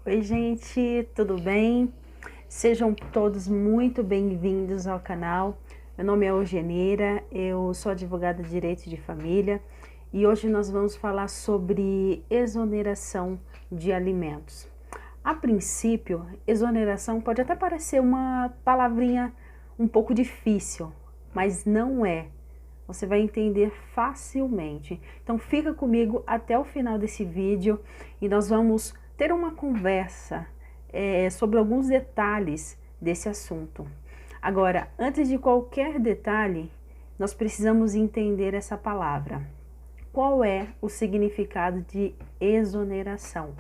Oi, gente, tudo bem? Sejam todos muito bem-vindos ao canal. Meu nome é Eugeneira, eu sou advogada de Direito de Família e hoje nós vamos falar sobre exoneração de alimentos. A princípio, exoneração pode até parecer uma palavrinha um pouco difícil, mas não é. Você vai entender facilmente. Então fica comigo até o final desse vídeo e nós vamos ter uma conversa sobre alguns detalhes desse assunto. Agora, antes de qualquer detalhe, nós precisamos entender essa palavra. Qual é o significado de exoneração?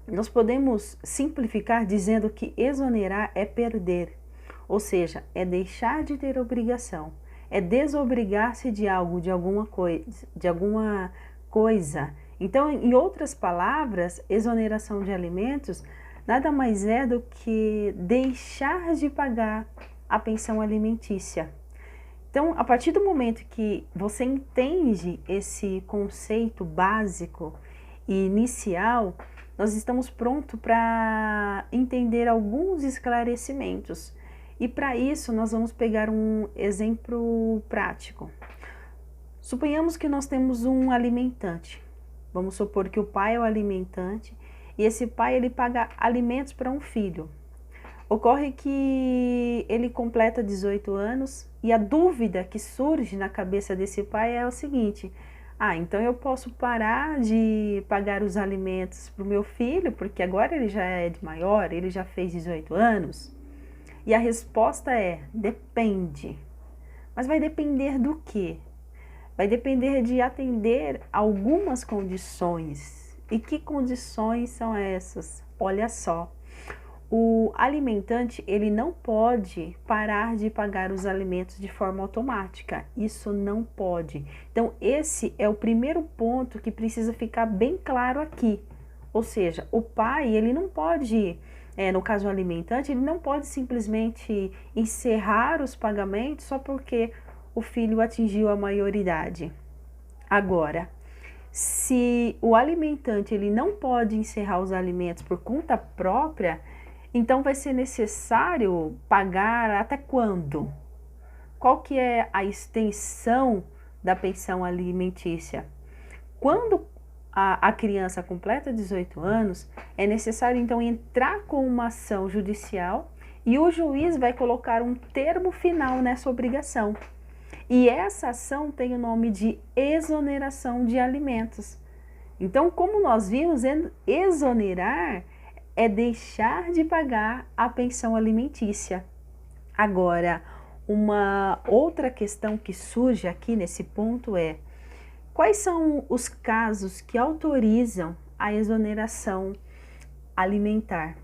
Nós podemos simplificar dizendo que exonerar é perder, ou seja, é deixar de ter obrigação, é desobrigar-se de algo, de alguma coisa. Então, em outras palavras, exoneração de alimentos nada mais é do que deixar de pagar a pensão alimentícia. Então, a partir do momento que você entende esse conceito básico e inicial, nós estamos prontos para entender alguns esclarecimentos. E para isso, nós vamos pegar um exemplo prático. Suponhamos que nós temos um alimentante. Vamos supor que o pai é o alimentante e esse pai ele paga alimentos para um filho. Ocorre que ele completa 18 anos e a dúvida que surge na cabeça desse pai é o seguinte: então eu posso parar de pagar os alimentos para o meu filho, porque agora ele já é maior, ele já fez 18 anos? E a resposta é: depende. Mas vai depender do quê? Vai depender de atender algumas condições. E que condições são essas? Olha só, o alimentante ele não pode parar de pagar os alimentos de forma automática. Isso não pode. Então esse é o primeiro ponto que precisa ficar bem claro aqui. Ou seja, o pai ele não pode, no caso do alimentante, ele não pode simplesmente encerrar os pagamentos só porque o filho atingiu a maioridade. Agora, se o alimentante ele não pode encerrar os alimentos por conta própria, então vai ser necessário pagar até quando? Qual que é a extensão da pensão alimentícia? Quando a criança completa 18 anos, é necessário então entrar com uma ação judicial e o juiz vai colocar um termo final nessa obrigação. E essa ação tem o nome de exoneração de alimentos. Então, como nós vimos, exonerar é deixar de pagar a pensão alimentícia. Agora, uma outra questão que surge aqui nesse ponto é: quais são os casos que autorizam a exoneração alimentar?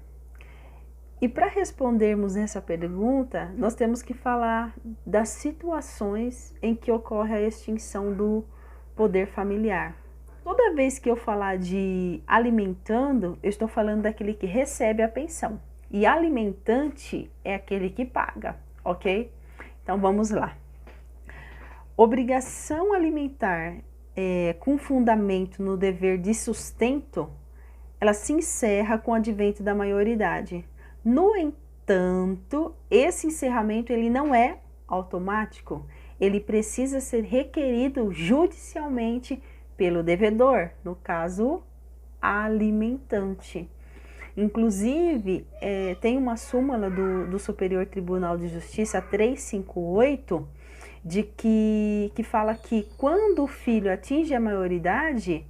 E para respondermos essa pergunta, nós temos que falar das situações em que ocorre a extinção do poder familiar. Toda vez que eu falar de alimentando, eu estou falando daquele que recebe a pensão. E alimentante é aquele que paga, ok? Então vamos lá. Obrigação alimentar com fundamento no dever de sustento, ela se encerra com o advento da maioridade. No entanto, esse encerramento ele não é automático, ele precisa ser requerido judicialmente pelo devedor, no caso, alimentante. Inclusive, tem uma súmula do Superior Tribunal de Justiça 358, que fala que quando o filho atinge a maioridade,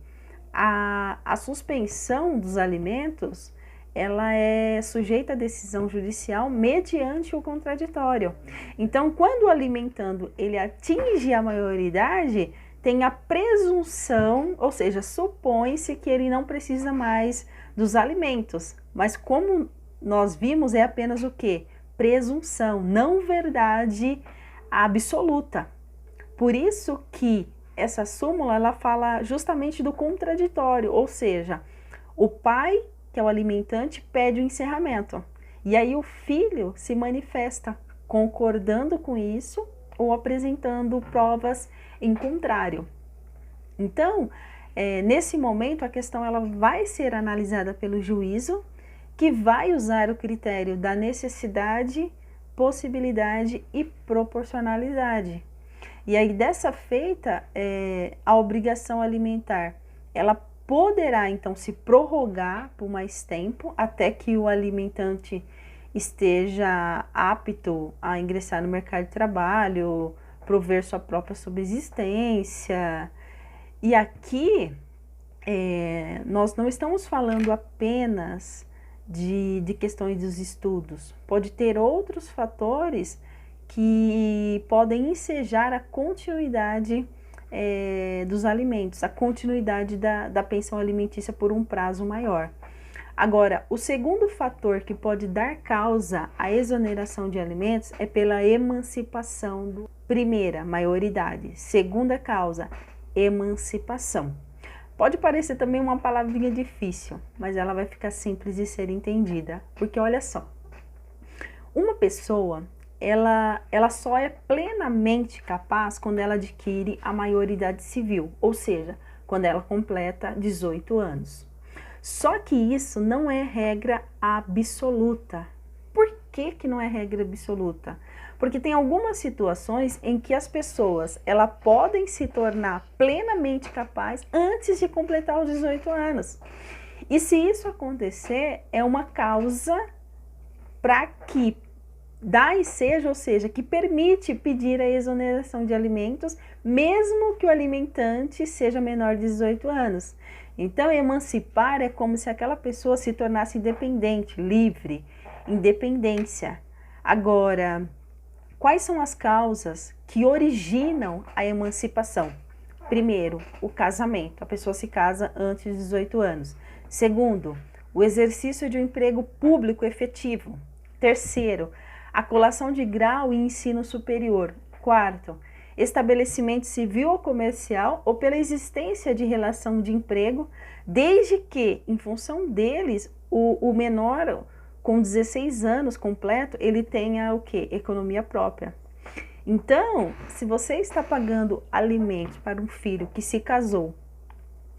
a suspensão dos alimentos ela é sujeita à decisão judicial mediante o contraditório. Então, quando o alimentando ele atinge a maioridade, tem a presunção, ou seja, supõe-se que ele não precisa mais dos alimentos. Mas como nós vimos, é apenas o quê? Presunção, não verdade absoluta. Por isso que essa súmula ela fala justamente do contraditório, ou seja, o pai, que é o alimentante, pede o encerramento. E aí o filho se manifesta concordando com isso ou apresentando provas em contrário. Então, nesse momento, a questão ela vai ser analisada pelo juízo que vai usar o critério da necessidade, possibilidade e proporcionalidade. E aí, dessa feita, a obrigação alimentar, ela poderá, então, se prorrogar por mais tempo, até que o alimentante esteja apto a ingressar no mercado de trabalho, prover sua própria subsistência. E aqui, nós não estamos falando apenas de questões dos estudos. Pode ter outros fatores que podem ensejar a continuidade dos alimentos, a continuidade da pensão alimentícia por um prazo maior. Agora, o segundo fator que pode dar causa à exoneração de alimentos é pela emancipação. Primeira, maioridade. Segunda causa, emancipação. Pode parecer também uma palavrinha difícil, mas ela vai ficar simples de ser entendida. Porque olha só, uma pessoa, ela só é plenamente capaz quando ela adquire a maioridade civil, ou seja, quando ela completa 18 anos. Só que isso não é regra absoluta. Por que não é regra absoluta? Porque tem algumas situações em que as pessoas elas podem se tornar plenamente capazes antes de completar os 18 anos. E se isso acontecer, é uma causa para que dá e seja, ou seja, que permite pedir a exoneração de alimentos, mesmo que o alimentante seja menor de 18 anos. Então, emancipar é como se aquela pessoa se tornasse independente, livre, independência. Agora, quais são as causas que originam a emancipação? Primeiro, o casamento. A pessoa se casa antes de 18 anos. Segundo, o exercício de um emprego público efetivo. Terceiro, a colação de grau e ensino superior. Quarto, estabelecimento civil ou comercial ou pela existência de relação de emprego, desde que, em função deles, o menor com 16 anos completo, ele tenha o quê? Economia própria. Então, se você está pagando alimentos para um filho que se casou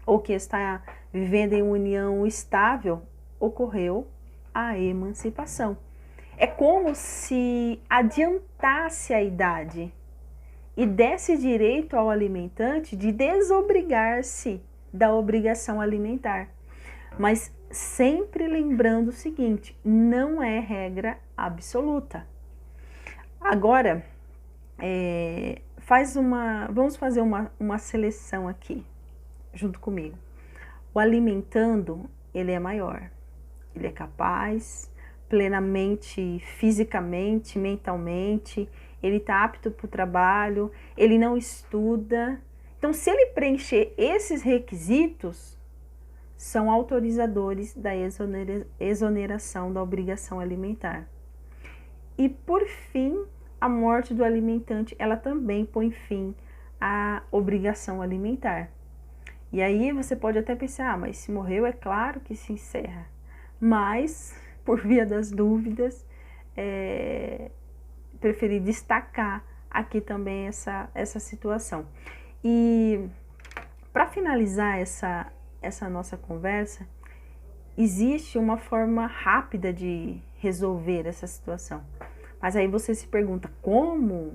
ou que está vivendo em união estável, ocorreu a emancipação. É como se adiantasse a idade e desse direito ao alimentante de desobrigar-se da obrigação alimentar. Mas sempre lembrando o seguinte, não é regra absoluta. Agora, vamos fazer uma seleção aqui, junto comigo. O alimentando, ele é maior, ele é capaz plenamente, fisicamente, mentalmente, ele está apto para o trabalho, ele não estuda. Então, se ele preencher esses requisitos, são autorizadores da exoneração da obrigação alimentar. E, por fim, a morte do alimentante, ela também põe fim à obrigação alimentar. E aí você pode até pensar, mas se morreu, é claro que se encerra. Mas, por via das dúvidas, preferi destacar aqui também essa situação. E para finalizar essa nossa conversa, existe uma forma rápida de resolver essa situação. Mas aí você se pergunta, como?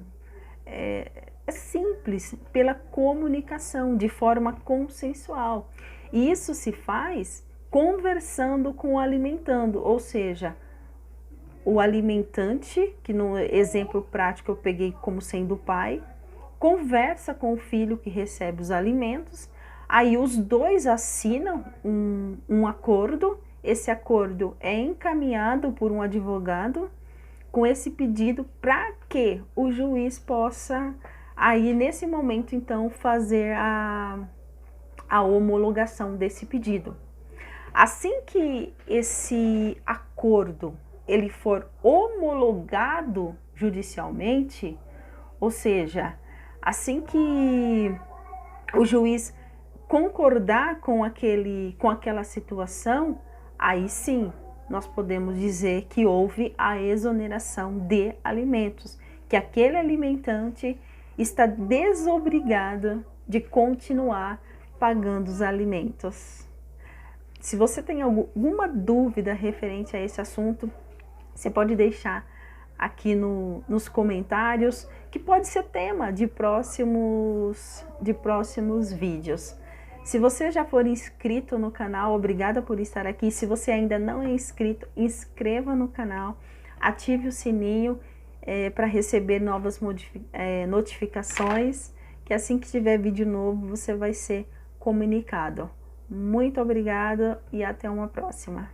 É simples, pela comunicação, de forma consensual. E isso se faz conversando com o alimentando, ou seja, o alimentante, que no exemplo prático eu peguei como sendo o pai, conversa com o filho que recebe os alimentos, aí os dois assinam um acordo, esse acordo é encaminhado por um advogado com esse pedido para que o juiz possa, aí nesse momento então, fazer a homologação desse pedido. Assim que esse acordo ele for homologado judicialmente, ou seja, assim que o juiz concordar com aquela situação, aí sim nós podemos dizer que houve a exoneração de alimentos, que aquele alimentante está desobrigado de continuar pagando os alimentos. Se você tem alguma dúvida referente a esse assunto, você pode deixar aqui nos comentários, que pode ser tema de próximos vídeos. Se você já for inscrito no canal, obrigada por estar aqui. Se você ainda não é inscrito, inscreva no canal, ative o sininho para receber novas notificações, que assim que tiver vídeo novo, você vai ser comunicado. Muito obrigada e até uma próxima.